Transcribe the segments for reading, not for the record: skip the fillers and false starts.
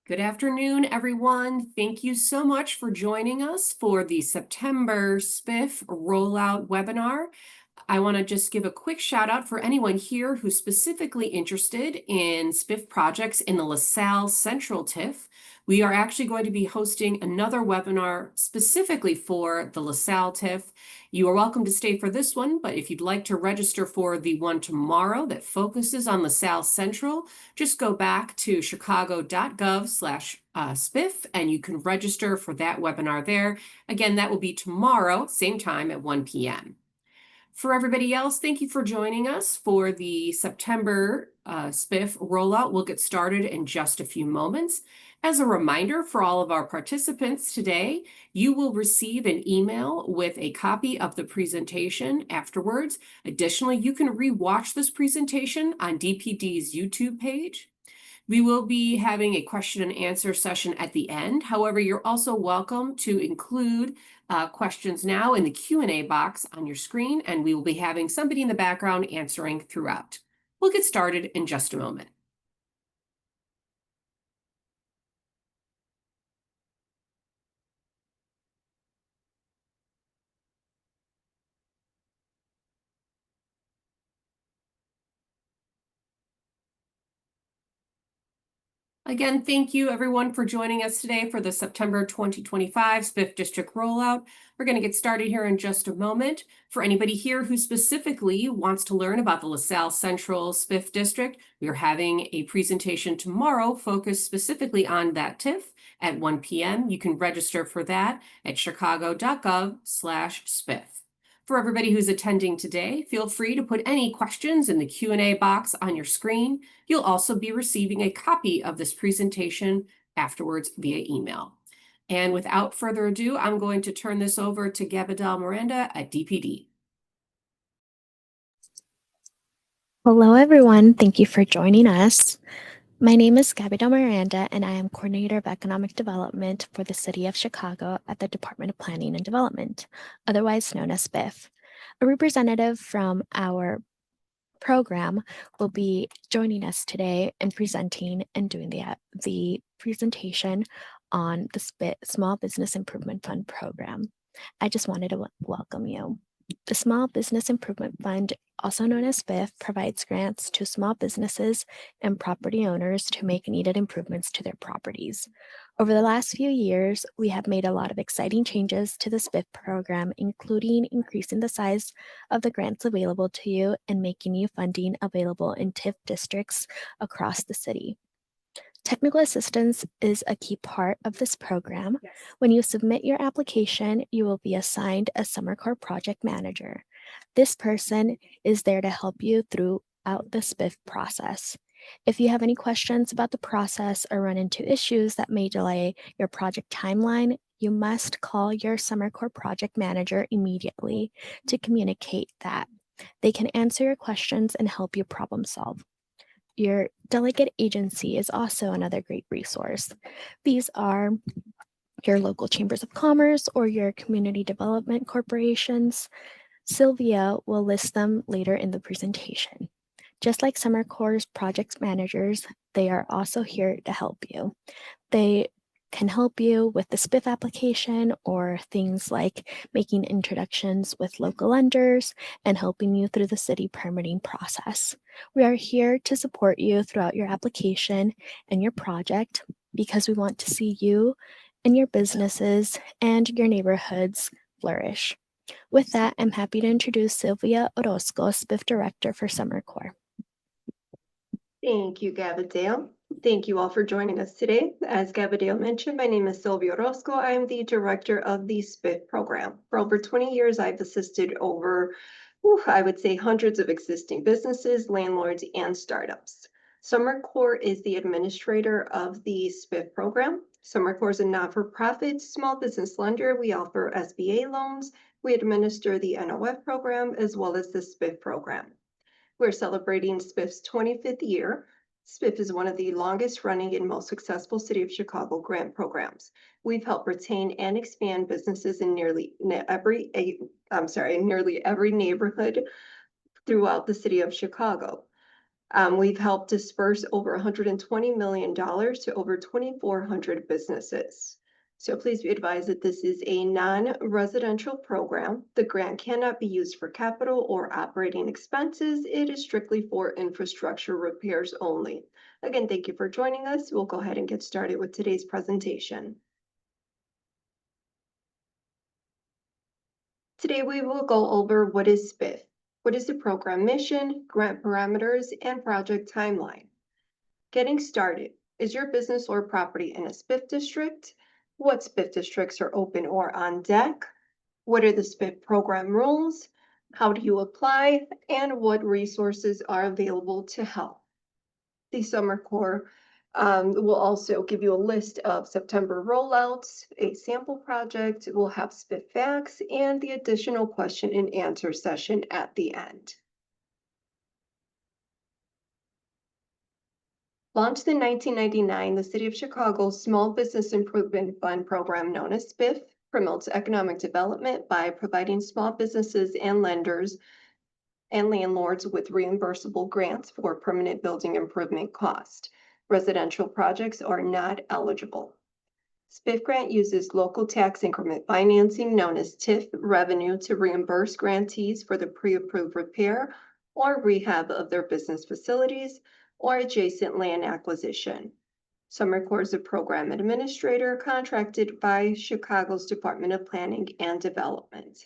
Good afternoon, everyone. Thank you so much for joining us for the September SBIF Rollout webinar. I want to just give a quick shout out for anyone here who's specifically interested in SBIF projects in the LaSalle Central TIF. We are actually going to be hosting another webinar specifically for the LaSalle TIF. You are welcome to stay for this one, but if you'd like to register for the one tomorrow that focuses on LaSalle Central, just go back to chicago.gov/SBIF and you can register for that webinar there. Again, that will be tomorrow, same time at 1 p.m. For everybody else, thank you for joining us for the September SBIF rollout. We'll get started in just a few moments. As a reminder for all of our participants today, you will receive an email with a copy of the presentation afterwards. Additionally, you can re-watch this presentation on DPD's YouTube page. We will be having a question and answer session at the end. However, you're also welcome to include questions now in the Q&A box on your screen, and we will be having somebody in the background answering throughout. We'll get started in just a moment. Again, thank you everyone for joining us today for the September 2025 SBIF District Rollout. We're going to get started here in just a moment. For anybody here who specifically wants to learn about the LaSalle Central SBIF District, we are having a presentation tomorrow focused specifically on that TIF at 1 p.m. You can register for that at chicago.gov/SBIF. For everybody who's attending today, feel free to put any questions in the Q&A box on your screen. You'll also be receiving a copy of this presentation afterwards via email. And without further ado, I'm going to turn this over to Gabrielle Miranda at DPD. Hello, everyone. Thank you for joining us. My name is Gabrielle Miranda, and I am Coordinator of Economic Development for the City of Chicago at the Department of Planning and Development, otherwise known as SBIF. A representative from our program will be joining us today and presenting and doing the presentation on the Small Business Improvement Fund program. I just wanted to welcome you. The Small Business Improvement Fund, also known as SBIF, provides grants to small businesses and property owners to make needed improvements to their properties. Over the last few years, we have made a lot of exciting changes to the SBIF program, including increasing the size of the grants available to you and making new funding available in TIF districts across the city. Technical assistance is a key part of this program. Yes. When you submit your application, you will be assigned a Summer Corps project manager. This person is there to help you throughout the SBIF process. If you have any questions about the process or run into issues that may delay your project timeline, you must call your Summer Corps project manager immediately to communicate that. They can answer your questions and help you problem solve. Your delegate agency is also another great resource. These are your local chambers of commerce or your community development corporations. Sylvia will list them later in the presentation. Just like Summer Corps project managers, they are also here to help you. They can help you with the SBIF application or things like making introductions with local lenders and helping you through the city permitting process. We are here to support you throughout your application and your project because we want to see you and your businesses and your neighborhoods flourish. With that, I'm happy to introduce Sylvia Orozco, SBIF Director for Summer Corps. Thank you, Gabrielle. Thank you all for joining us today. As Gabrielle mentioned, my name is Sylvia Orozco. I am the director of the SBIF program. For over 20 years, I've assisted over, I would say, hundreds of existing businesses, landlords, and startups. Summer Corps is the administrator of the SBIF program. Summer Corps is a not-for-profit small business lender. We offer SBA loans. We administer the NOF program as well as the SBIF program. We're celebrating SBIF's 25th year. SBIF is one of the longest running and most successful City of Chicago grant programs. We've helped retain and expand businesses in nearly every neighborhood throughout the City of Chicago. We've helped disperse over $120 million to over 2,400 businesses. So please be advised that this is a non-residential program. The grant cannot be used for capital or operating expenses. It is strictly for infrastructure repairs only. Again, thank you for joining us. We'll go ahead and get started with today's presentation. Today we will go over what is SBIF, what is the program mission, grant parameters, and project timeline. Getting started, is your business or property in a SBIF district? What SBIF districts are open or on deck? What are the SBIF program rules? How do you apply? And what resources are available to help? The Summer Corps will also give you a list of September rollouts, a sample project, we'll have SBIF facts, and the additional question and answer session at the end. Launched in 1999, the City of Chicago's Small Business Improvement Fund program, known as SBIF, promotes economic development by providing small businesses and lenders and landlords with reimbursable grants for permanent building improvement cost. Residential projects are not eligible. SBIF grant uses local tax increment financing, known as TIF revenue, to reimburse grantees for the pre-approved repair or rehab of their business facilities or adjacent land acquisition. Summer Corps is a program administrator contracted by Chicago's Department of Planning and Development.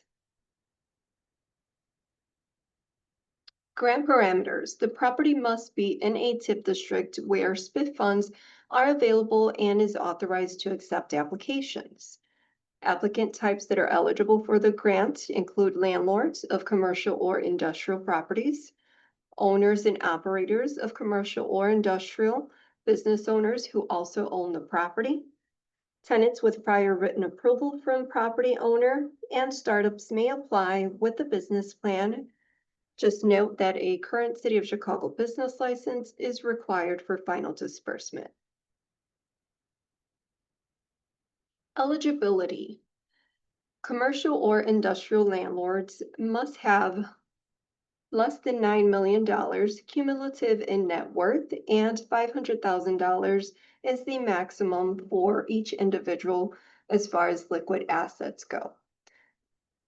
Grant parameters. The property must be in a TIF district where SBIF funds are available and is authorized to accept applications. Applicant types that are eligible for the grant include landlords of commercial or industrial properties, owners and operators of commercial or industrial, business owners who also own the property, tenants with prior written approval from property owner, and startups may apply with a business plan. Just note that a current City of Chicago business license is required for final disbursement. Eligibility. Commercial or industrial landlords must have less than $9 million cumulative in net worth, and $500,000 is the maximum for each individual as far as liquid assets go.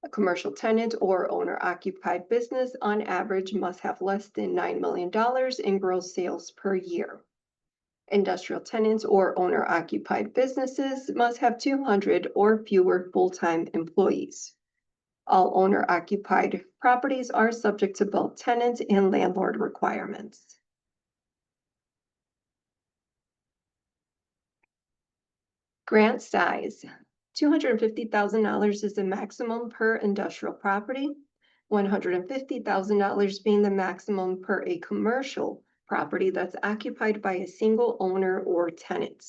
A commercial tenant or owner-occupied business on average must have less than $9 million in gross sales per year. Industrial tenants or owner-occupied businesses must have 200 or fewer full-time employees. All owner-occupied properties are subject to both tenant and landlord requirements. Grant size. $250,000 is the maximum per industrial property, $150,000 being the maximum per a commercial property that's occupied by a single owner or tenant.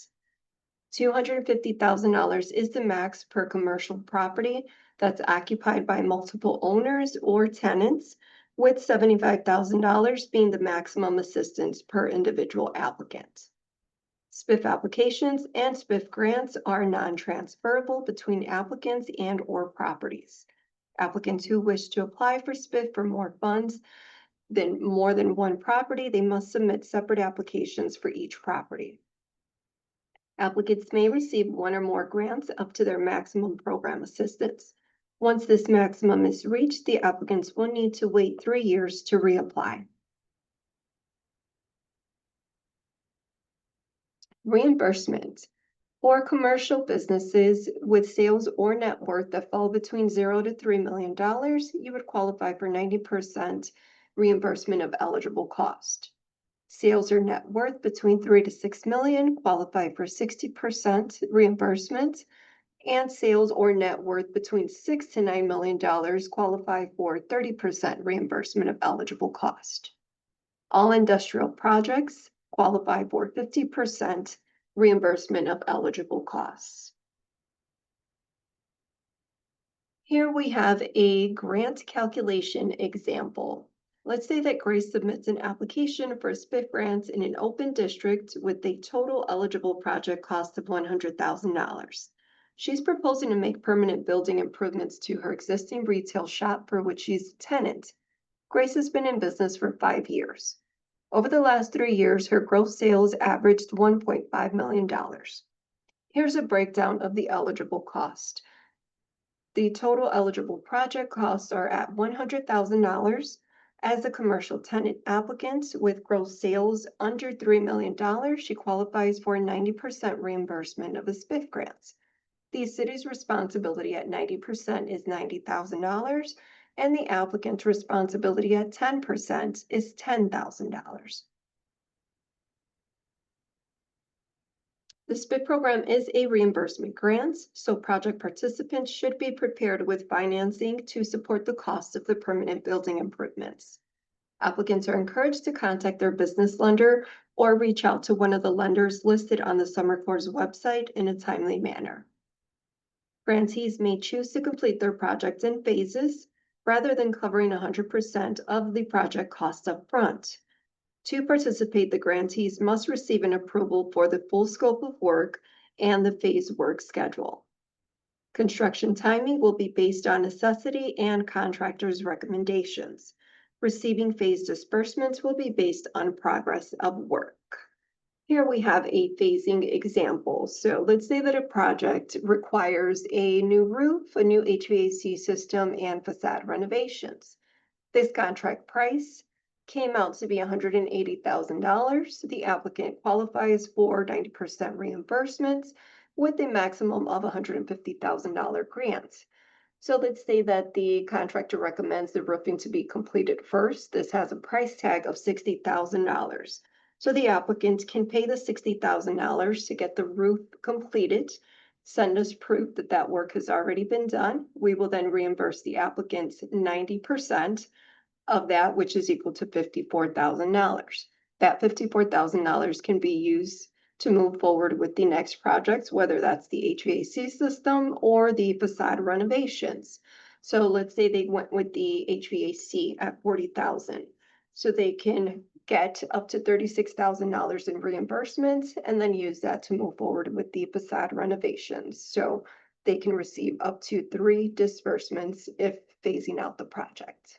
$250,000 is the max per commercial property that's occupied by multiple owners or tenants, with $75,000 being the maximum assistance per individual applicant. SBIF applications and SBIF grants are non-transferable between applicants and or properties. Applicants who wish to apply for SBIF for more funds than more than one property, they must submit separate applications for each property. Applicants may receive one or more grants up to their maximum program assistance. Once this maximum is reached, the applicants will need to wait 3 years to reapply. Reimbursement. For commercial businesses with sales or net worth that fall between $0 to $3 million, you would qualify for 90% reimbursement of eligible cost. Sales or net worth between 3 to 6 million qualify for 60% reimbursement, and sales or net worth between $6 to $9 million qualify for 30% reimbursement of eligible cost. All industrial projects qualify for 50% reimbursement of eligible costs. Here we have a grant calculation example. Let's say that Grace submits an application for a SBIF grant in an open district with a total eligible project cost of $100,000. She's proposing to make permanent building improvements to her existing retail shop for which she's a tenant. Grace has been in business for 5 years. Over the last 3 years, her gross sales averaged $1.5 million. Here's a breakdown of the eligible cost. The total eligible project costs are at $100,000. As a commercial tenant applicant with gross sales under $3 million, she qualifies for a 90% reimbursement of the SBIF grants. The city's responsibility at 90% is $90,000, and the applicant's responsibility at 10% is $10,000. The SBIF program is a reimbursement grant, so project participants should be prepared with financing to support the cost of the permanent building improvements. Applicants are encouraged to contact their business lender or reach out to one of the lenders listed on the Summer Corps' website in a timely manner. Grantees may choose to complete their project in phases rather than covering 100% of the project cost up front. To participate, the grantees must receive an approval for the full scope of work and the phase work schedule. Construction timing will be based on necessity and contractors' recommendations. Receiving phase disbursements will be based on progress of work. Here we have a phasing example. So let's say that a project requires a new roof, a new HVAC system, and facade renovations. This contract price came out to be $180,000. The applicant qualifies for 90% reimbursements with a maximum of $150,000 grant. So let's say that the contractor recommends the roofing to be completed first. This has a price tag of $60,000. So the applicant can pay the $60,000 to get the roof completed, send us proof that that work has already been done. We will then reimburse the applicant 90% of that, which is equal to $54,000. That $54,000 can be used to move forward with the next projects, whether that's the HVAC system or the facade renovations. So let's say they went with the HVAC at $40,000. So they can get up to $36,000 in reimbursements and then use that to move forward with the facade renovations. So they can receive up to 3 disbursements if phasing out the project.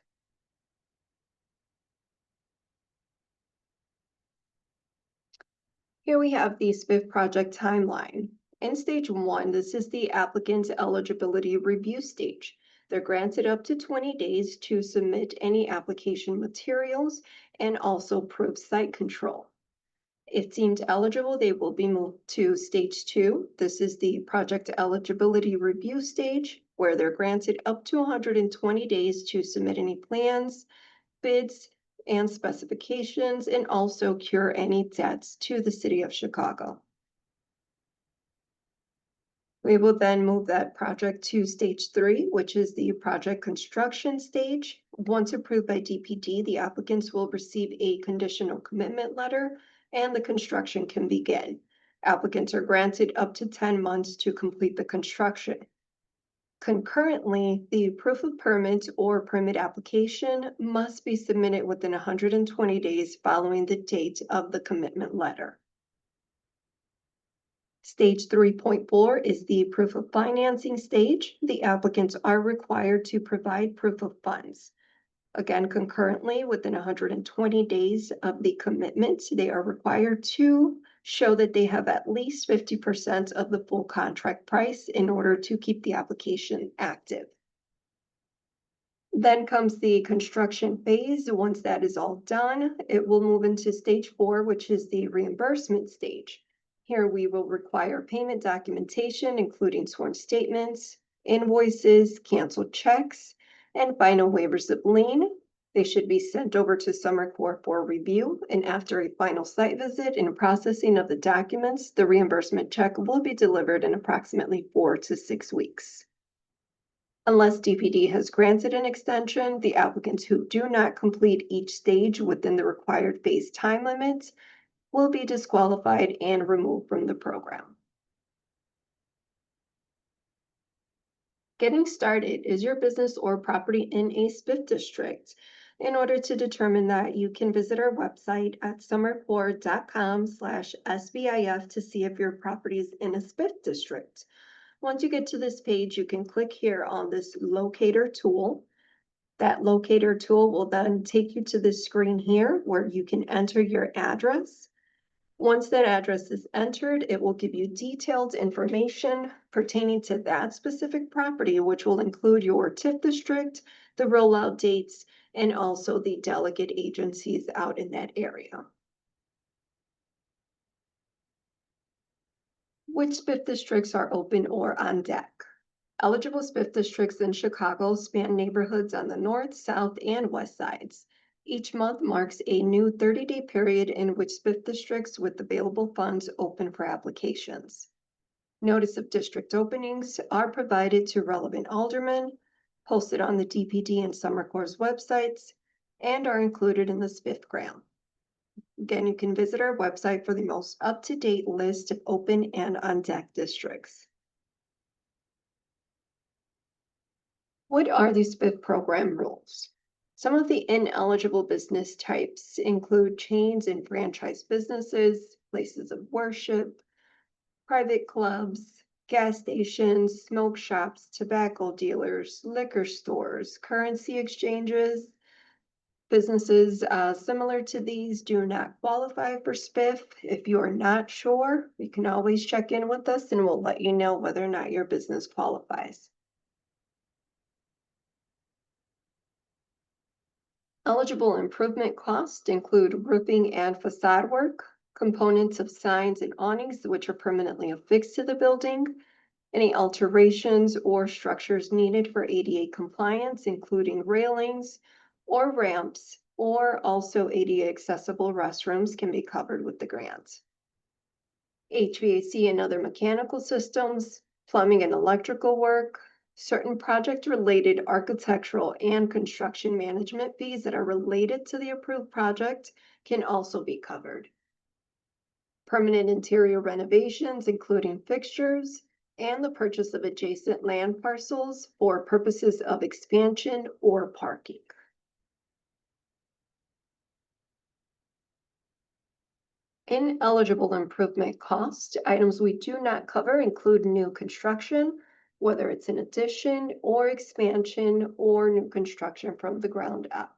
Here we have the SBIF project timeline. In stage 1, this is the applicant's eligibility review stage. They're granted up to 20 days to submit any application materials and also prove site control. If deemed eligible, they will be moved to stage 2. This is the project eligibility review stage, where they're granted up to 120 days to submit any plans, bids, and specifications, and also cure any debts to the city of Chicago. We will then move that project to stage 3, which is the project construction stage. Once approved by DPD, the applicants will receive a conditional commitment letter and the construction can begin. Applicants are granted up to 10 months to complete the construction. Concurrently, the proof of permit or permit application must be submitted within 120 days following the date of the commitment letter. Stage 3.4 is the proof of financing stage. The applicants are required to provide proof of funds. Again, concurrently, within 120 days of the commitment, they are required to show that they have at least 50% of the full contract price in order to keep the application active. Then comes the construction phase. Once that is all done, it will move into stage 4, which is the reimbursement stage. Here we will require payment documentation, including sworn statements, invoices, canceled checks, and final waivers of lien. They should be sent over to Summer Corps for review, and after a final site visit and processing of the documents, the reimbursement check will be delivered in approximately 4 to 6 weeks. Unless DPD has granted an extension, the applicants who do not complete each stage within the required phase time limits will be disqualified and removed from the program. Getting started, is your business or property in a SBIF district? In order to determine that, you can visit our website at summercorps.com/SBIF to see if your property is in a SBIF district. Once you get to this page, you can click here on this locator tool. That locator tool will then take you to the screen here where you can enter your address. Once that address is entered, it will give you detailed information pertaining to that specific property, which will include your TIF district, the rollout dates, and also the delegate agencies out in that area. Which SBIF districts are open or on deck? Eligible SBIF districts in Chicago span neighborhoods on the north, south, and west sides. Each month marks a new 30-day period in which SBIF districts with available funds open for applications. Notice of district openings are provided to relevant aldermen, posted on the DPD and Summer Corps websites, and are included in the SBIF grant. Again, you can visit our website for the most up-to-date list of open and on deck districts. What are the SBIF program rules? Some of the ineligible business types include chains and franchise businesses, places of worship, private clubs, gas stations, smoke shops, tobacco dealers, liquor stores, currency exchanges. Businesses similar to these do not qualify for SBIF. If you are not sure, you can always check in with us and we'll let you know whether or not your business qualifies. Eligible improvement costs include roofing and facade work, components of signs and awnings which are permanently affixed to the building, any alterations or structures needed for ADA compliance, including railings or ramps, or also ADA accessible restrooms can be covered with the grant. HVAC and other mechanical systems, plumbing and electrical work, certain project-related architectural and construction management fees that are related to the approved project can also be covered. Permanent interior renovations, including fixtures, and the purchase of adjacent land parcels for purposes of expansion or parking. Ineligible improvement cost items we do not cover include new construction, whether it's an addition or expansion or new construction from the ground up.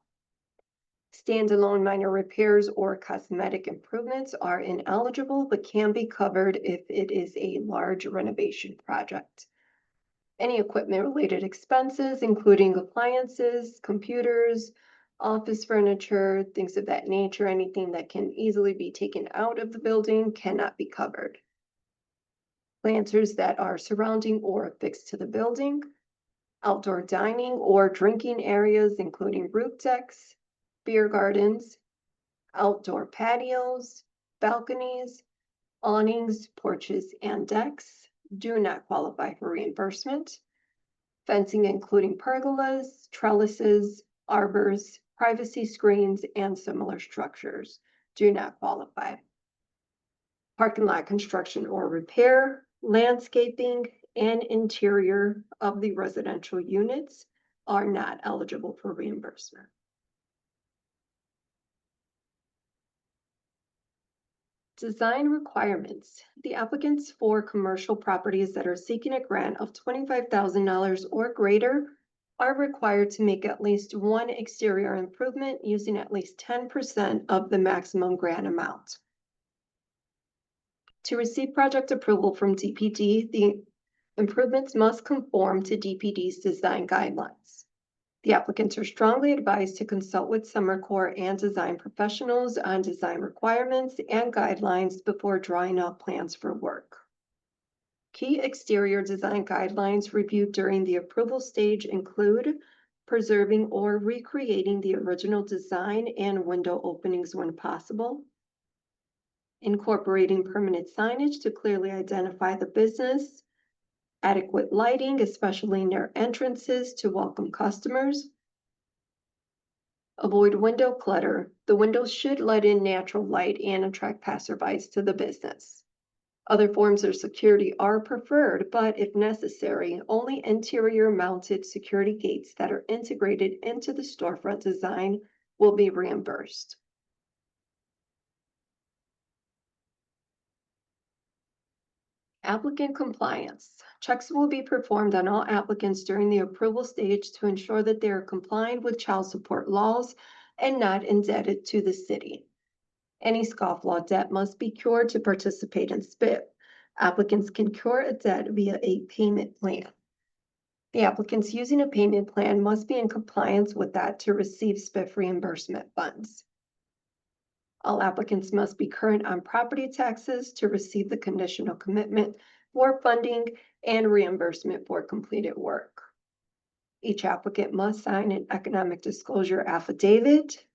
Standalone minor repairs or cosmetic improvements are ineligible but can be covered if it is a large renovation project. Any equipment-related expenses, including appliances, computers, office furniture, things of that nature, anything that can easily be taken out of the building cannot be covered. Planters that are surrounding or affixed to the building, outdoor dining or drinking areas, including roof decks, beer gardens, outdoor patios, balconies, awnings, porches, and decks do not qualify for reimbursement. Fencing, including pergolas, trellises, arbors, privacy screens, and similar structures do not qualify. Parking lot construction or repair, landscaping, and interior of the residential units are not eligible for reimbursement. Design requirements. The applicants for commercial properties that are seeking a grant of $25,000 or greater are required to make at least one exterior improvement using at least 10% of the maximum grant amount. To receive project approval from DPD, the improvements must conform to DPD's design guidelines. The applicants are strongly advised to consult with Summer Corps and design professionals on design requirements and guidelines before drawing up plans for work. Key exterior design guidelines reviewed during the approval stage include preserving or recreating the original design and window openings when possible, incorporating permanent signage to clearly identify the business, adequate lighting, especially near entrances to welcome customers. Avoid window clutter. The windows should let in natural light and attract passerbys to the business. Other forms of security are preferred, but if necessary, only interior mounted security gates that are integrated into the storefront design will be reimbursed. Applicant compliance. Checks will be performed on all applicants during the approval stage to ensure that they are compliant with child support laws and not indebted to the city. Any scofflaw debt must be cured to participate in SBIF. Applicants can cure a debt via a payment plan. The applicants using a payment plan must be in compliance with that to receive SBIF reimbursement funds. All applicants must be current on property taxes to receive the conditional commitment for funding and reimbursement for completed work. Each applicant must sign an economic disclosure affidavit.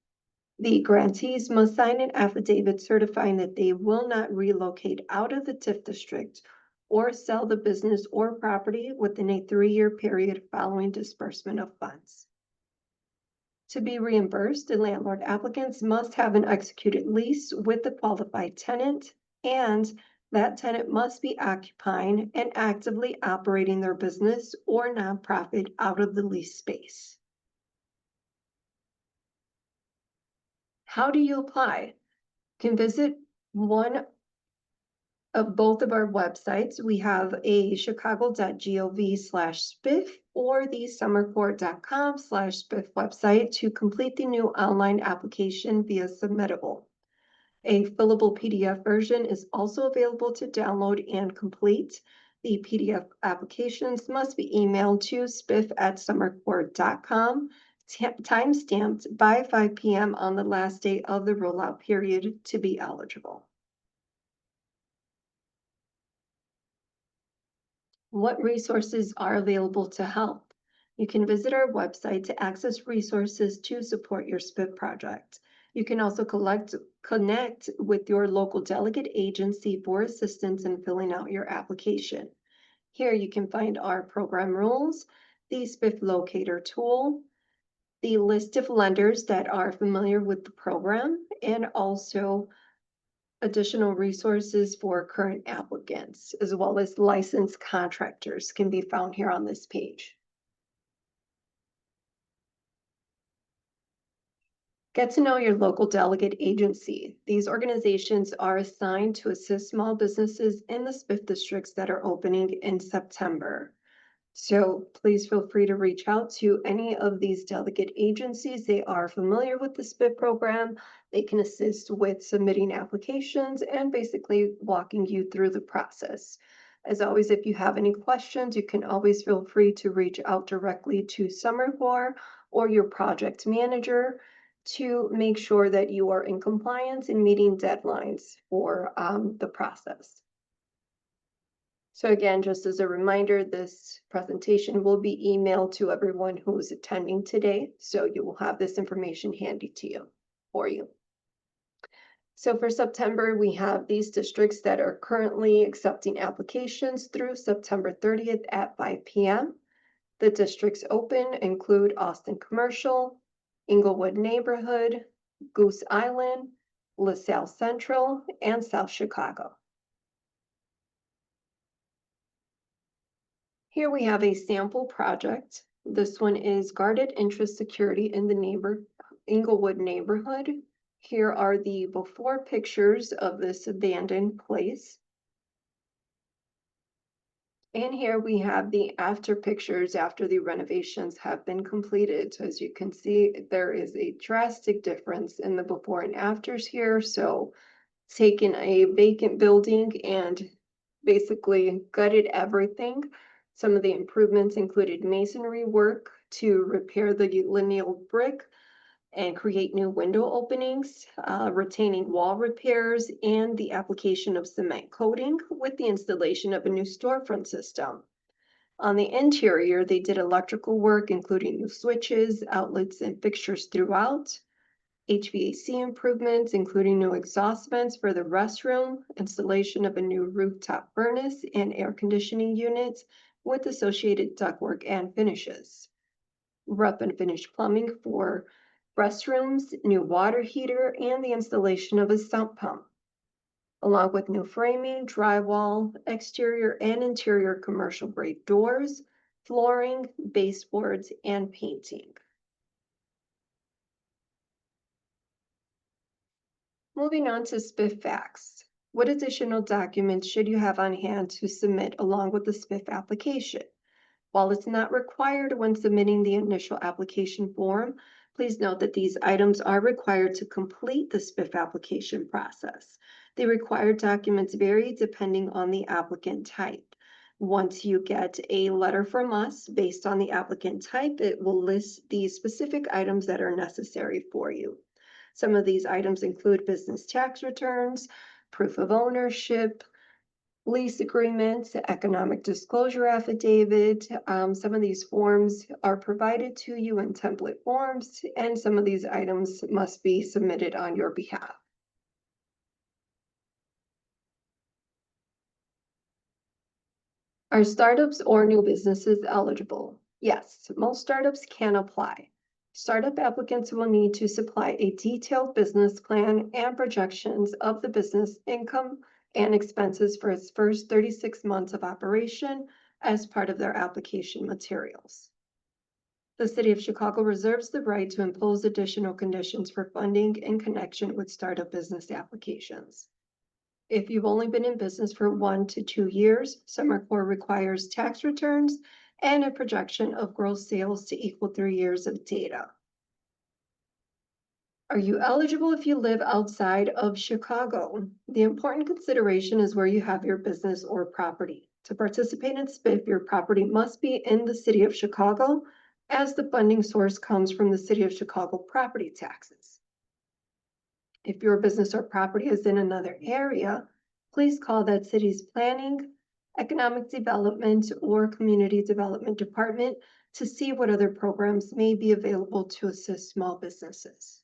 The grantees must sign an affidavit certifying that they will not relocate out of the TIF district or sell the business or property within a 3-year period following disbursement of funds. To be reimbursed, the landlord applicants must have an executed lease with the qualified tenant, and that tenant must be occupying and actively operating their business or nonprofit out of the lease space. How do you apply? You can visit one of both of our websites. We have a chicago.gov/SBIF or the summercourt.com/SBIF website to complete the new online application via Submittable. A fillable PDF version is also available to download and complete. The PDF applications must be emailed to sbiff@summercourt.com, time-stamped by 5 p.m. on the last day of the rollout period to be eligible. What resources are available to help? You can visit our website to access resources to support your SBIF project. You can also connect with your local delegate agency for assistance in filling out your application. Here you can find our program rules, the SBIF locator tool, the list of lenders that are familiar with the program, and also additional resources for current applicants, as well as licensed contractors can be found here on this page. Get to know your local delegate agency. These organizations are assigned to assist small businesses in the SBIF districts that are opening in September. So please feel free to reach out to any of these delegate agencies. They are familiar with the SBIF program. They can assist with submitting applications and basically walking you through the process. As always, if you have any questions, you can always feel free to reach out directly to SummerCore or your project manager to make sure that you are in compliance and meeting deadlines for the process. So again, just as a reminder, this presentation will be emailed to everyone who is attending today. So you will have this information handy to you, for you. So for September, we have these districts that are currently accepting applications through September 30th at 5 p.m. The districts open include Austin Commercial, Inglewood Neighborhood, Goose Island, LaSalle Central, and South Chicago. Here we have a sample project. This one is guarded interest security in the Inglewood neighborhood. Here are the before pictures of this abandoned place. And here we have the after pictures after the renovations have been completed. So as you can see, there is a drastic difference in the before and afters here. So taken a vacant building and basically gutted everything. Some of the improvements included masonry work to repair the lineal brick and create new window openings, retaining wall repairs, and the application of cement coating with the installation of a new storefront system. On the interior, they did electrical work, including new switches, outlets, and fixtures throughout. HVAC improvements, including new exhaust vents for the restroom, installation of a new rooftop furnace and air conditioning units with associated ductwork and finishes. Rough and finish plumbing for restrooms, new water heater, and the installation of a sump pump, along with new framing, drywall, exterior and interior commercial grade doors, flooring, baseboards, and painting. Moving on to SBIF facts. What additional documents should you have on hand to submit along with the SBIF application? While it's not required when submitting the initial application form, please note that these items are required to complete the SBIF application process. The required documents vary depending on the applicant type. Once you get a letter from us based on the applicant type, it will list the specific items that are necessary for you. Some of these items include business tax returns, proof of ownership, lease agreements, economic disclosure affidavit. Some of these forms are provided to you in template forms, and some of these items must be submitted on your behalf. Are startups or new businesses eligible? Yes, most startups can apply. Startup applicants will need to supply a detailed business plan and projections of the business income and expenses for its first 36 months of operation as part of their application materials. The City of Chicago reserves the right to impose additional conditions for funding in connection with startup business applications. If you've only been in business for 1 to 2 years, Summer Core requires tax returns and a projection of gross sales to equal 3 years of data. Are you eligible if you live outside of Chicago? The important consideration is where you have your business or property. To participate in SBIF, your property must be in the City of Chicago, as the funding source comes from the City of Chicago property taxes. If your business or property is in another area, please call that city's planning, economic development, or community development department to see what other programs may be available to assist small businesses.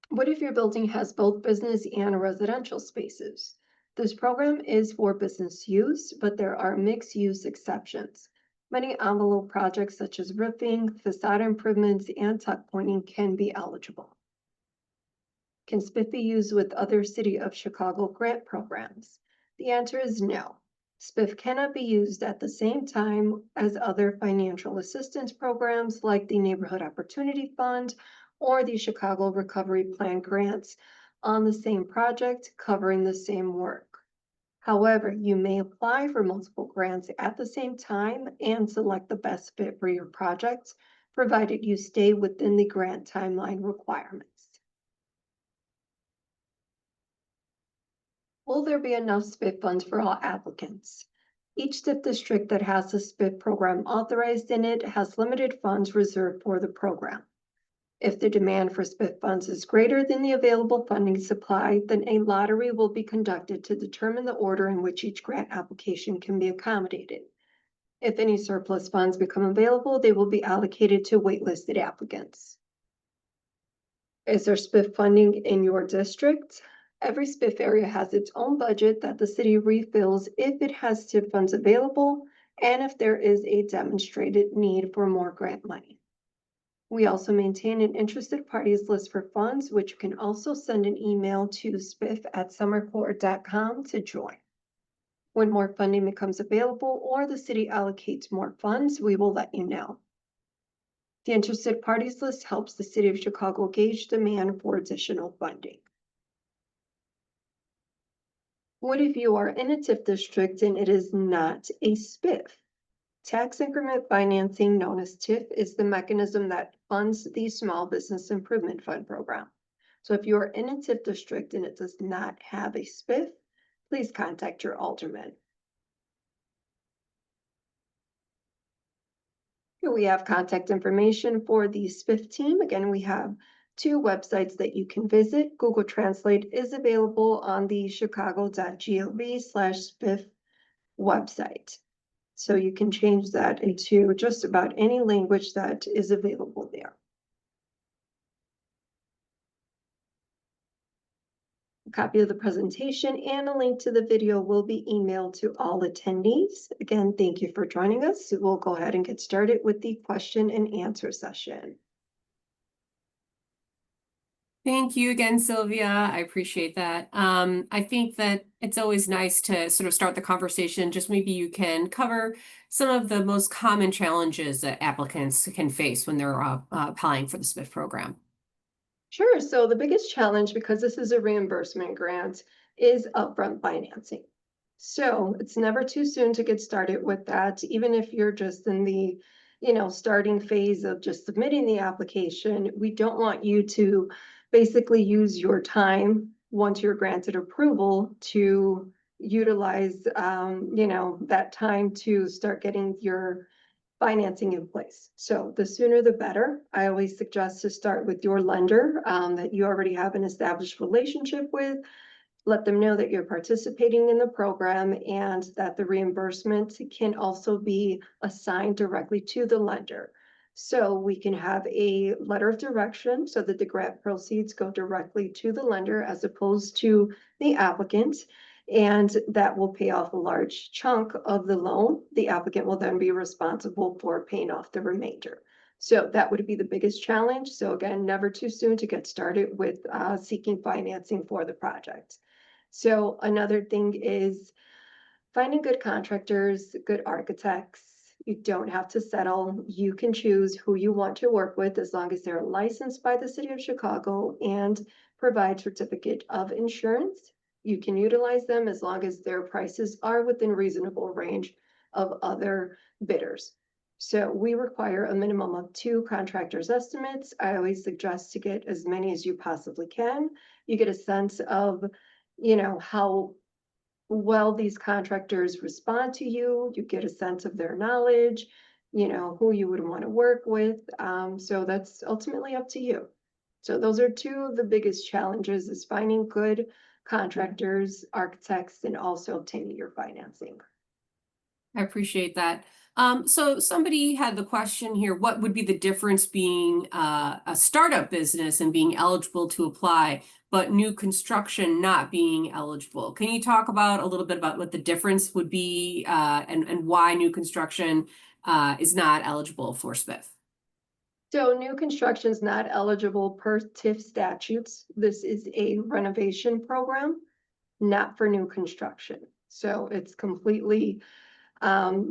What if your building has both business and residential spaces? This program is for business use, but there are mixed use exceptions. Many envelope projects such as roofing, facade improvements, and tuck pointing can be eligible. Can SBIF be used with other City of Chicago grant programs? The answer is no. SBIF cannot be used at the same time as other financial assistance programs like the Neighborhood Opportunity Fund or the Chicago Recovery Plan grants on the same project covering the same work. However, you may apply for multiple grants at the same time and select the best fit for your project, provided you stay within the grant timeline requirements. Will there be enough SBIF funds for all applicants? Each TIF district that has a SBIF program authorized in it has limited funds reserved for the program. If the demand for SBIF funds is greater than the available funding supply, then a lottery will be conducted to determine the order in which each grant application can be accommodated. If any surplus funds become available, they will be allocated to waitlisted applicants. Is there SBIF funding in your district? Every SBIF area has its own budget that the city refills if it has TIF funds available and if there is a demonstrated need for more grant money. We also maintain an interested parties list for funds, which you can also send an email to sbiff@summercore.com to join. When more funding becomes available or the city allocates more funds, we will let you know. The interested parties list helps the City of Chicago gauge demand for additional funding. What if you are in a TIF district and it is not a SBIF? Tax increment financing, known as TIF, is the mechanism that funds the Small Business Improvement Fund program. So if you are in a TIF district and it does not have a SBIF, please contact your alderman. Here we have contact information for the SBIF team. Again, we have 2 websites that you can visit. Google Translate is available on the chicago.gov/SBIF website. So you can change that into just about any language that is available there. A copy of the presentation and a link to the video will be emailed to all attendees. Again, thank you for joining us. We'll go ahead and get started with the question and answer session. Thank you again, Sylvia. I appreciate that. I think that it's always nice to sort of start the conversation. Just maybe you can cover some of the most common challenges that applicants can face when they're applying for the SBIF program. Sure. So the biggest challenge, because this is a reimbursement grant, is upfront financing. So it's never too soon to get started with that, even if you're just in the, starting phase of just submitting the application. We don't want you to basically use your time once you're granted approval to utilize, that time to start getting your financing in place. So the sooner the better. I always suggest to start with your lender that you already have an established relationship with. Let them know that you're participating in the program and that the reimbursement can also be assigned directly to the lender. So we can have a letter of direction so that the grant proceeds go directly to the lender as opposed to the applicant. And that will pay off a large chunk of the loan. The applicant will then be responsible for paying off the remainder. So that would be the biggest challenge. So again, never too soon to get started with seeking financing for the project. So another thing is finding good contractors, good architects. You don't have to settle. You can choose who you want to work with as long as they're licensed by the city of Chicago and provide certificate of insurance. You can utilize them as long as their prices are within reasonable range of other bidders. So we require a minimum of 2 contractors' estimates. I always suggest to get as many as you possibly can. You get a sense of, how well these contractors respond to you. You get a sense of their knowledge, who you would want to work with. So that's ultimately up to you. So those are 2 of the biggest challenges, is finding good contractors, architects, and also obtaining your financing. I appreciate that. So somebody had the question here, what would be the difference being a startup business and being eligible to apply, but new construction not being eligible? Can you talk about a little bit about what the difference would be and why new construction is not eligible for SBIF? So new construction is not eligible per TIF statutes. This is a renovation program, not for new construction. So it's completely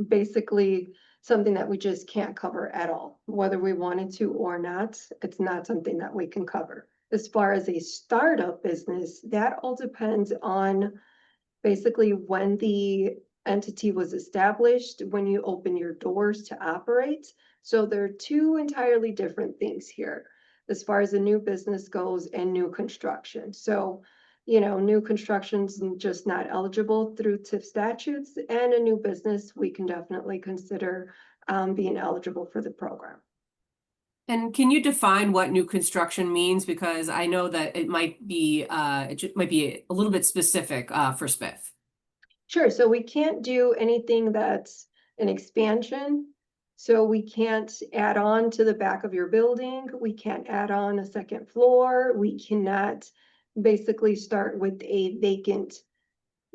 basically something that we just can't cover at all, whether we wanted to or not. It's not something that we can cover. As far as a startup business, that all depends on basically when the entity was established, when you open your doors to operate. So there are 2 entirely different things here as far as a new business goes and new construction. So new construction's just not eligible through TIF statutes, and a new business, we can definitely consider being eligible for the program. And can you define what new construction means? Because I know that it might be a little bit specific for SBIF. Sure, so we can't do anything that's an expansion. So we can't add on to the back of your building. We can't add on a second floor. We cannot basically start with a vacant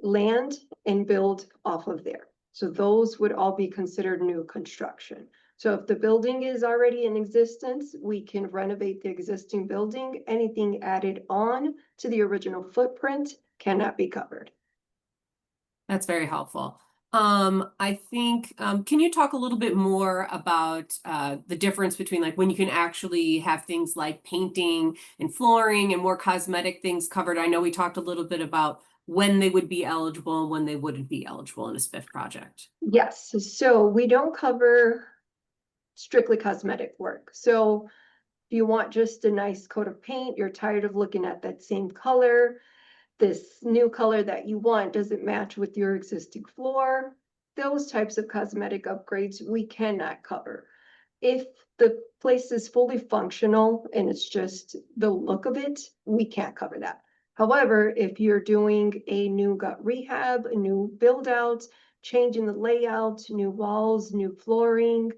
land and build off of there. So those would all be considered new construction. So if the building is already in existence, we can renovate the existing building. Anything added on to the original footprint cannot be covered. That's very helpful. I think, can you talk a little bit more about the difference between like when you can actually have things like painting and flooring and more cosmetic things covered? I know we talked a little bit about when they would be eligible and when they wouldn't be eligible in a SBIF project. Yes, so we don't cover strictly cosmetic work. So if you want just a nice coat of paint, you're tired of looking at that same color, this new color that you want doesn't match with your existing floor, those types of cosmetic upgrades we cannot cover. If the place is fully functional and it's just the look of it, we can't cover that. However, if you're doing a new gut rehab, a new build out, changing the layout, new walls, new flooring,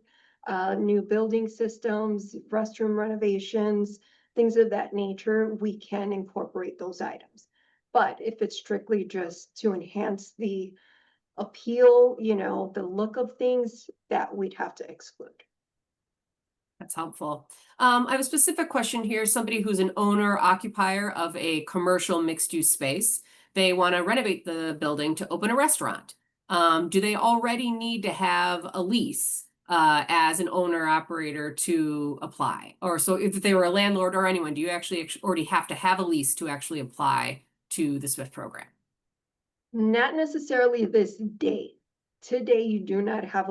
new building systems, restroom renovations, things of that nature, we can incorporate those items. But if it's strictly just to enhance the appeal, the look of things, that we'd have to exclude. That's helpful. I have a specific question here. Somebody who's an owner occupier of a commercial mixed use space. They want to renovate the building to open a restaurant. Do they already need to have a lease as an owner operator to apply? Or so if they were a landlord or anyone, do you actually already have to have a lease to actually apply to the SBIF program? Not necessarily this day. Today, you do not have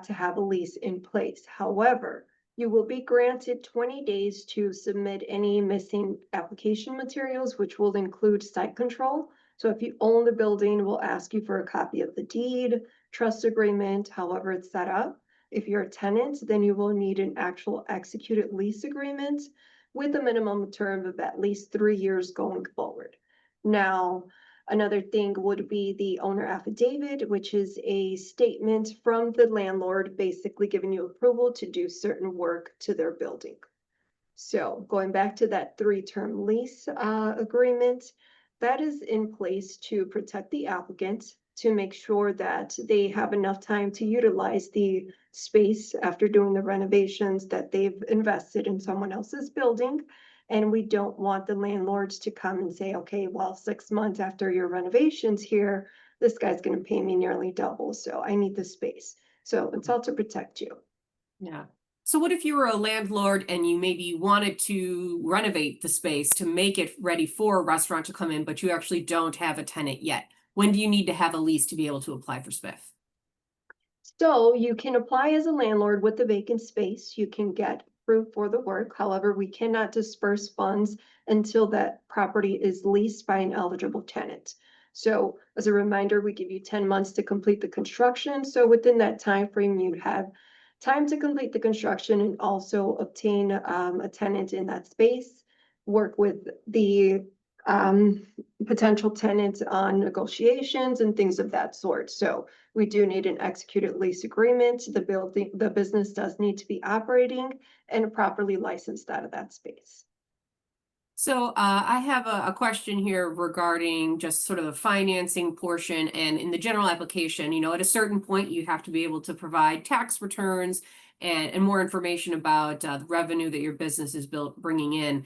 to have a lease in place. However, you will be granted 20 days to submit any missing application materials, which will include site control. So if you own the building, we'll ask you for a copy of the deed, trust agreement, however it's set up. If you're a tenant, then you will need an actual executed lease agreement with a minimum term of at least 3 years going forward. Now, another thing would be the owner affidavit, which is a statement from the landlord basically giving you approval to do certain work to their building. So going back to that 3-term lease agreement, that is in place to protect the applicant, to make sure that they have enough time to utilize the space after doing the renovations that they've invested in someone else's building. And we don't want the landlords to come and say, okay, well, 6 months after your renovations here, this guy's going to pay me nearly double. So I need the space. So it's all to protect you. Yeah. So what if you were a landlord and you maybe wanted to renovate the space to make it ready for a restaurant to come in, but you actually don't have a tenant yet? When do you need to have a lease to be able to apply for SBIF? So you can apply as a landlord with the vacant space. You can get approved for the work. However, we cannot disperse funds until that property is leased by an eligible tenant. So as a reminder, we give you 10 months to complete the construction. So within that time frame, you'd have time to complete the construction and also obtain a tenant in that space, work with the potential tenants on negotiations and things of that sort. So we do need an executed lease agreement. The business does need to be operating and properly licensed out of that space. So I have a question here regarding just sort of the financing portion and in the general application, at a certain point, you have to be able to provide tax returns and more information about the revenue that your business is bringing in.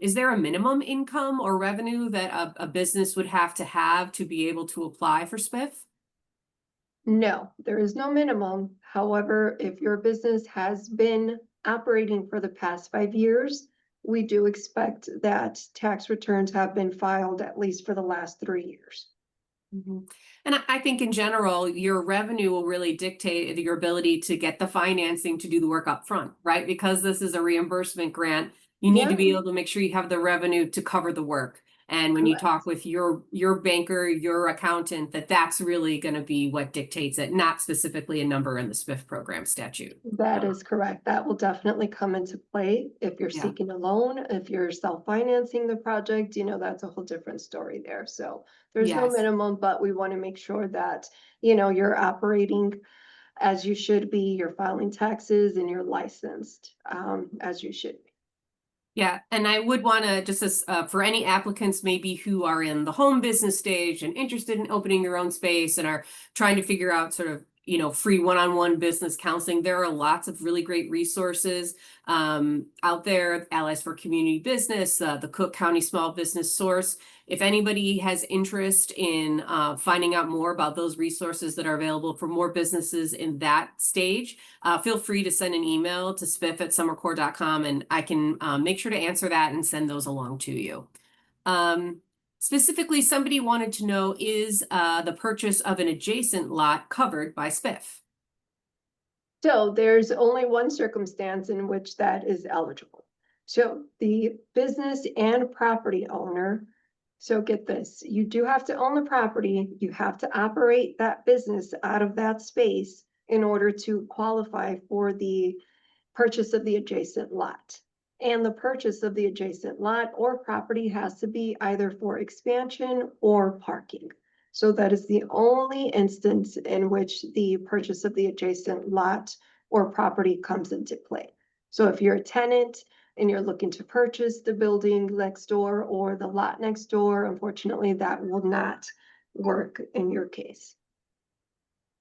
Is there a minimum income or revenue that a business would have to be able to apply for SBIF? No, there is no minimum. However, if your business has been operating for the past 5 years, we do expect that tax returns have been filed at least for the last 3 years. And I think in general, your revenue will really dictate your ability to get the financing to do the work up front, right? Because this is a reimbursement grant, you need to be able to make sure you have the revenue to cover the work. And when you talk with your banker, your accountant, that's really going to be what dictates it, not specifically a number in the SBIF program statute. That is correct. That will definitely come into play if you're seeking a loan, if you're self-financing the project, that's a whole different story there. So there's no minimum, but we want to make sure that, you're operating as you should be, you're filing taxes and you're licensed as you should be. Yeah, and I would want to just as for any applicants maybe who are in the home business stage and interested in opening their own space and are trying to figure out sort of free one-on-one business counseling. There are lots of really great resources out there. Allies for Community Business, the Cook County Small Business Source. If anybody has interest in finding out more about those resources that are available for more businesses in that stage, feel free to send an email to spiff@summercore.com and I can make sure to answer that and send those along to you. Specifically, somebody wanted to know, is the purchase of an adjacent lot covered by SBIF? So there's only one circumstance in which that is eligible. So the business and property owner, so get this, you do have to own the property, you have to operate that business out of that space in order to qualify for the purchase of the adjacent lot. And the purchase of the adjacent lot or property has to be either for expansion or parking. So that is the only instance in which the purchase of the adjacent lot or property comes into play. So if you're a tenant and you're looking to purchase the building next door or the lot next door, unfortunately, that will not work in your case.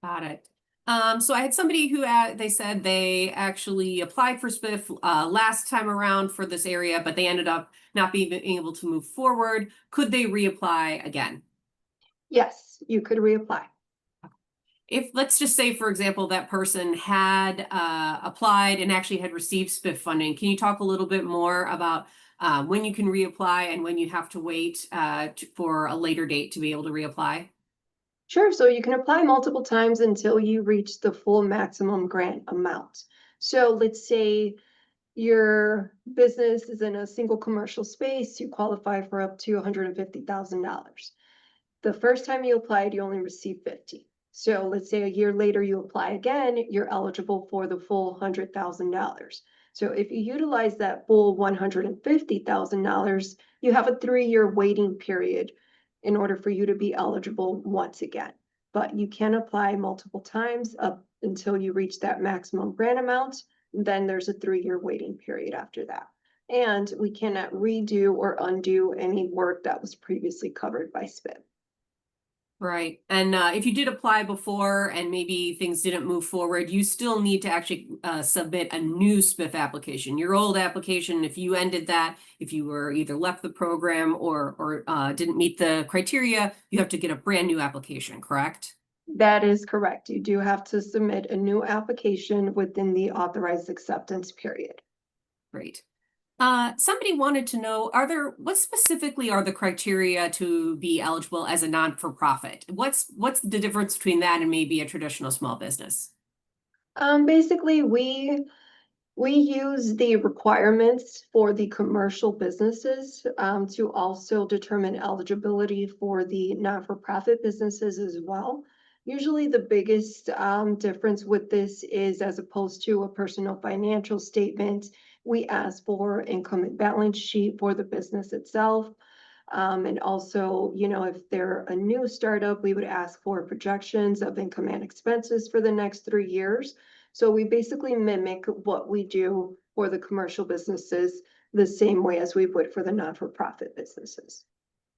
Got it. So I had somebody who they said they actually applied for SBIF last time around for this area, but they ended up not being able to move forward. Could they reapply again? Yes, you could reapply. If, let's just say, for example, that person had applied and actually had received SBIF funding, can you talk a little bit more about when you can reapply and when you have to wait for a later date to be able to reapply? Sure, so you can apply multiple times until you reach the full maximum grant amount. So let's say your business is in a single commercial space, you qualify for up to $150,000. The first time you applied, you only received 50. So let's say a year later you apply again, you're eligible for the full $100,000. So if you utilize that full $150,000, you have a 3-year waiting period in order for you to be eligible once again. But you can apply multiple times up until you reach that maximum grant amount. Then there's a 3-year waiting period after that. And we cannot redo or undo any work that was previously covered by SBIF. Right. And if you did apply before and maybe things didn't move forward, you still need to actually submit a new SBIF application. Your old application, if you ended that, if you were either left the program or didn't meet the criteria, you have to get a brand new application, correct? That is correct. You do have to submit a new application within the authorized acceptance period. Great. Somebody wanted to know, what specifically are the criteria to be eligible as a non-for-profit? What's the difference between that and maybe a traditional small business? Basically, we use the requirements for the commercial businesses to also determine eligibility for the not-for-profit businesses as well. Usually the biggest difference with this is, as opposed to a personal financial statement, we ask for income and balance sheet for the business itself. And also, if they're a new startup, we would ask for projections of income and expenses for the next 3 years. So we basically mimic what we do for the commercial businesses the same way as we would for the not-for-profit businesses.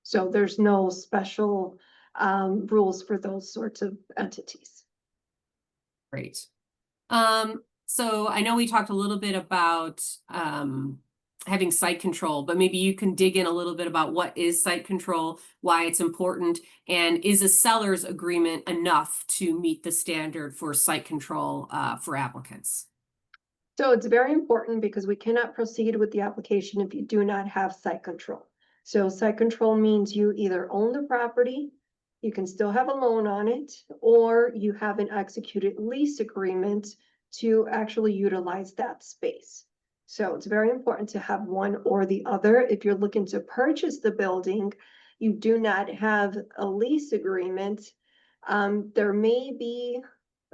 So there's no special rules for those sorts of entities. Great. So I know we talked a little bit about having site control, but maybe you can dig in a little bit about what is site control, why it's important, and is a seller's agreement enough to meet the standard for site control for applicants? So it's very important because we cannot proceed with the application if you do not have site control. So site control means you either own the property, you can still have a loan on it, or you have an executed lease agreement to actually utilize that space. So it's very important to have one or the other. If you're looking to purchase the building, you do not have a lease agreement. There may be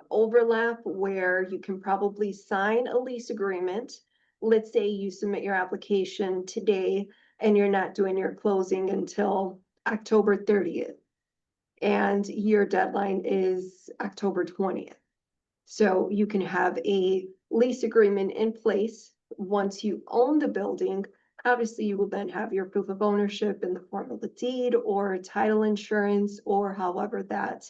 overlap where you can probably sign a lease agreement. Let's say you submit your application today and you're not doing your closing until October 30th, and your deadline is October 20th. So you can have a lease agreement in place. Once you own the building, obviously you will then have your proof of ownership in the form of a deed or title insurance, or however that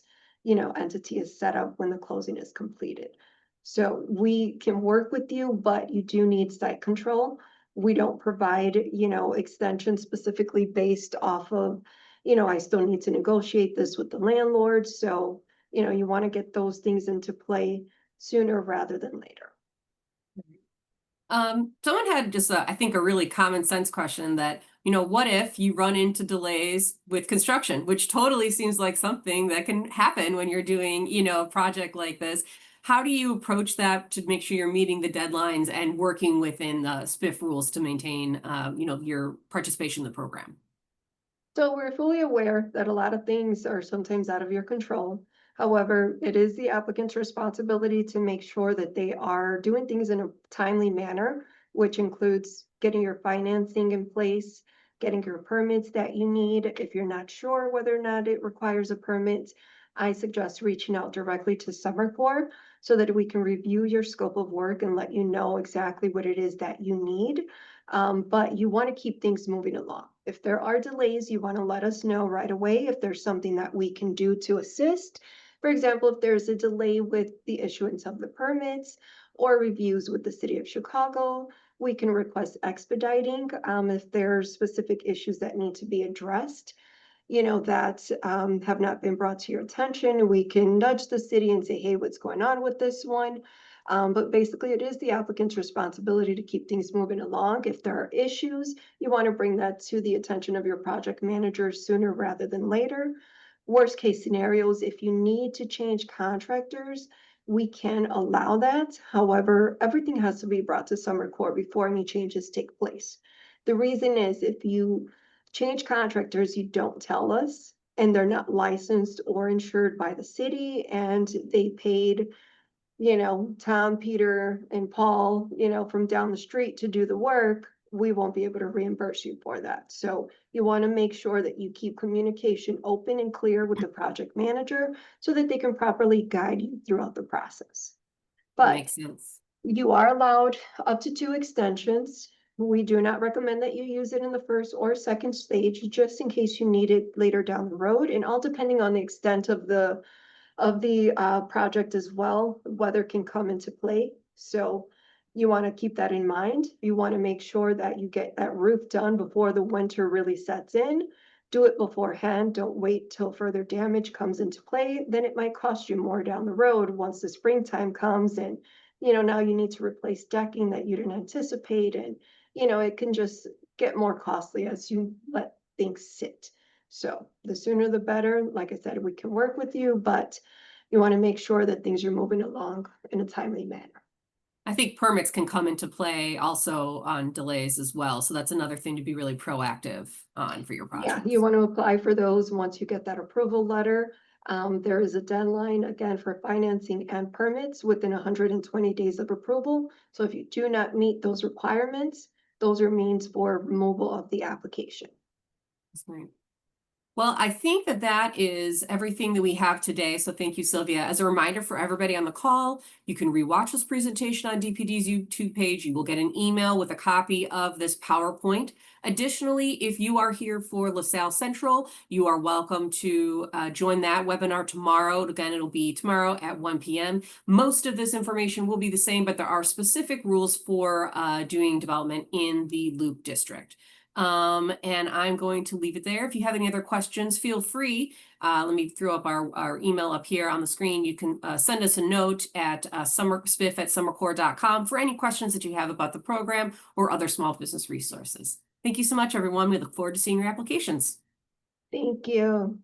entity is set up when the closing is completed. So we can work with you, but you do need site control. We don't provide extensions specifically based off of I still need to negotiate this with the landlord. So you want to get those things into play sooner rather than later. Someone had just I think a really common sense question that, what if you run into delays with construction, which totally seems like something that can happen when you're doing, a project like this. How do you approach that to make sure you're meeting the deadlines and working within the SBIF rules to maintain, your participation in the program? So we're fully aware that a lot of things are sometimes out of your control. However, it is the applicant's responsibility to make sure that they are doing things in a timely manner, which includes getting your financing in place, getting your permits that you need. If you're not sure whether or not it requires a permit, I suggest reaching out directly to Summer Corps so that we can review your scope of work and let you know exactly what it is that you need. But you want to keep things moving along. If there are delays, you want to let us know right away if there's something that we can do to assist. For example, if there's a delay with the issuance of the permits or reviews with the city of Chicago, we can request expediting if there's specific issues that need to be addressed, that have not been brought to your attention. We can nudge the city and say, hey, what's going on with this one? But basically, it is the applicant's responsibility to keep things moving along. If there are issues, you want to bring that to the attention of your project manager sooner rather than later. Worst case scenarios, if you need to change contractors, we can allow that. However, everything has to be brought to Summer Court before any changes take place. The reason is if you change contractors, you don't tell us, and they're not licensed or insured by the city, and they paid, Tom, Peter, and Paul, from down the street to do the work, we won't be able to reimburse you for that. So you want to make sure that you keep communication open and clear with the project manager so that they can properly guide you throughout the process. But Makes sense. you are allowed up to 2 extensions. We do not recommend that you use it in the first or second stage, just in case you need it later down the road, and all depending on the extent of the project as well, weather can come into play. So you want to keep that in mind. You want to make sure that you get that roof done before the winter really sets in. Do it beforehand. Don't wait till further damage comes into play. Then it might cost you more down the road once the springtime comes and, now you need to replace decking that you didn't anticipate. And, it can just get more costly as you let things sit. So the sooner the better. Like I said, we can work with you, but you want to make sure that things are moving along in a timely manner. I think permits can come into play also on delays as well. So that's another thing to be really proactive on for your project. Yeah, you want to apply for those once you get that approval letter. There is a deadline again for financing and permits within 120 days of approval. So if you do not meet those requirements, those are means for removal of the application. That's great. Well, I think that is everything that we have today. So thank you, Sylvia. As a reminder for everybody on the call, you can rewatch this presentation on DPD's YouTube page. You will get an email with a copy of this PowerPoint. Additionally, if you are here for LaSalle Central, you are welcome to join that webinar tomorrow. Again, it'll be tomorrow at 1 p.m. Most of this information will be the same, but there are specific rules for doing development in the Loop District. And I'm going to leave it there. If you have any other questions, feel free. Let me throw up our email up here on the screen. You can send us a note at SBIF@summercore.com for any questions that you have about the program or other small business resources. Thank you so much, everyone. We look forward to seeing your applications. Thank you.